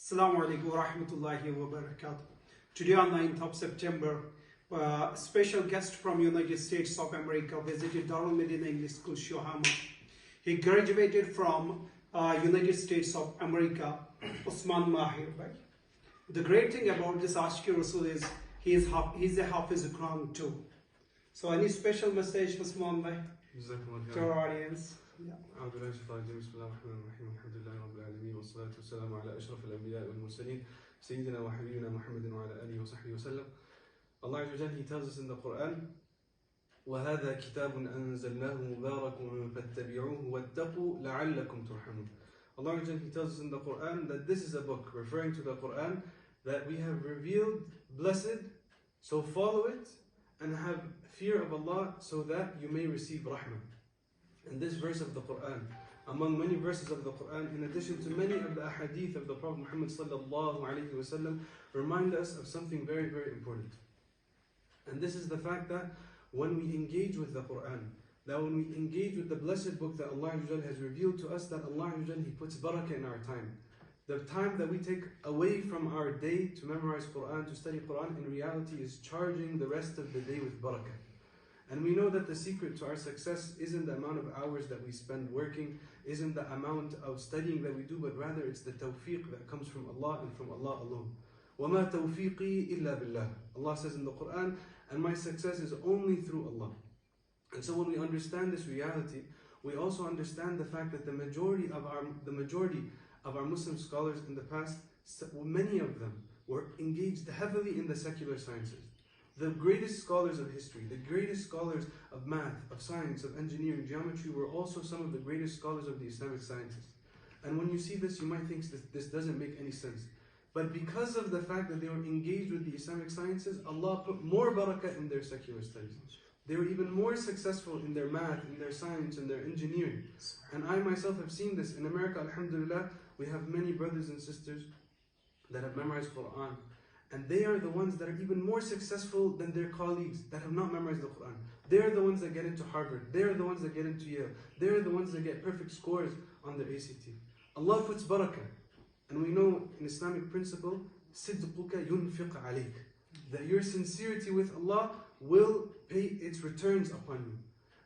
Assalamu alaikum wa rahmatullahi wa barakatuh. Today on 9th of September, a special guest from United States of America visited Darul Medina English School, Shohama. He graduated from United States of America, Usman Mahir. Right? The great thing about this Ashki Rasul is he's a Hafiz Quran too. So any special message, Usman bhai, to our audience? أعوذ بالله من الشيطان الرجيم بسم الله الرحمن الرحيم الحمد لله رب العالمين والصلاة والسلام على أشرف الأنبياء والمرسلين سيدنا وحبيبنا محمد وعلى آله وصحبه وسلم. Allah Azza wa Jalla, He tells us in the Quran, وَهَذَا كِتَابٌ أَنزَلْنَاهُ مُبَارَكٌ فَاتَّبِعُوهُ وَاتَّقُوا لَعَلَّكُمْ تُرْحَمُونَ. Allah Azza wa Jalla, He tells us in the Quran that this is a book, referring to the Quran, that we have revealed, blessed, so follow it and have fear of Allah so that you may receive rahmah. And this verse of the Quran, among many verses of the Quran, in addition to many of the ahadith of the Prophet Muhammad sallallahu alaihi wasallam, remind us of something very, very important. And this is the fact that when we engage with the Quran, that when we engage with the blessed book that Allah has revealed to us, that Allah He puts barakah in our time. The time that we take away from our day to memorize Quran, to study Quran, in reality is charging the rest of the day with barakah. And we know that the secret to our success isn't the amount of hours that we spend working, isn't the amount of studying that we do, but rather it's the tawfiq that comes from Allah and from Allah alone. وَمَا تَوْفِيقِي إِلَّا بِاللَّهِ. Allah says in the Quran, and my success is only through Allah. And so when we understand this reality, we also understand the fact that the majority of our Muslim scholars in the past, many of them were engaged heavily in the secular sciences. The greatest scholars of history, the greatest scholars of math, of science, of engineering, geometry, were also some of the greatest scholars of the Islamic sciences. And when you see this, you might think this doesn't make any sense. But because of the fact that they were engaged with the Islamic sciences, Allah put more barakah in their secular studies. They were even more successful in their math, in their science, in their engineering. And I myself have seen this. In America, alhamdulillah, we have many brothers and sisters that have memorized Quran. And they are the ones that are even more successful than their colleagues that have not memorized the Quran. They're the ones that get into Harvard. They're the ones that get into Yale. They're the ones that get perfect scores on their ACT. Allah puts barakah. And we know in Islamic principle, صِدْقُكَ يُنْفِقْ عَلَيْكَ, that your sincerity with Allah will pay its returns upon you.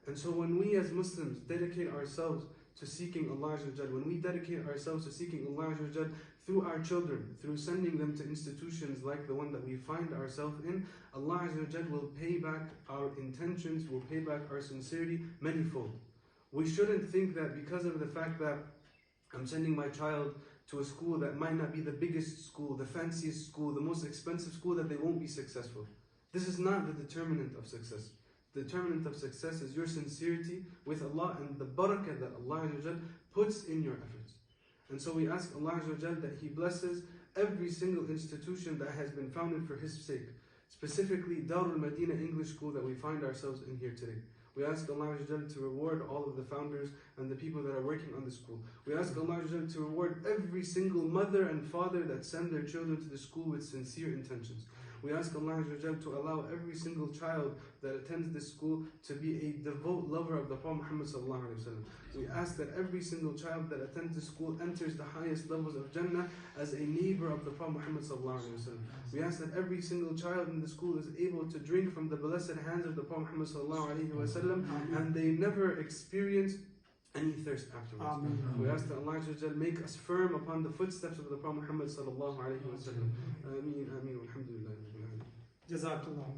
And so when we as Muslims dedicate ourselves to seeking Allah Azza wa Jal, when we dedicate ourselves to seeking Allah Azza wa Jal through our children, through sending them to institutions like the one that we find ourselves in, Allah Azza wa Jal will pay back our intentions, will pay back our sincerity manifold. We shouldn't think that because of the fact that I'm sending my child to a school that might not be the biggest school, the fanciest school, the most expensive school, that they won't be successful. This is not the determinant of success. The determinant of success is your sincerity with Allah and the barakah that Allah puts in your efforts. And so we ask Allah that He blesses every single institution that has been founded for His sake. Specifically Darul Medina English School that we find ourselves in here today. We ask Allah to reward all of the founders and the people that are working on the school. We ask Allah to reward every single mother and father that send their children to the school with sincere intentions. We ask Allah to allow every single child that attends this school to be a devout lover of the Prophet Muhammad sallallahu alaihi wasallam. We ask that every single child that attends this school enters the highest levels of Jannah as a neighbor of the Prophet Muhammad sallallahu alaihi wasallam. We ask that every single child in the school is able to drink from the blessed hands of the Prophet Muhammad sallallahu alaihi wasallam, and they never experience any thirst afterwards. Amen. We ask that Allah make us firm upon the footsteps of the Prophet Muhammad sallallahu alaihi wasallam. Ameen, ameen, alhamdulillah. Jazakallah.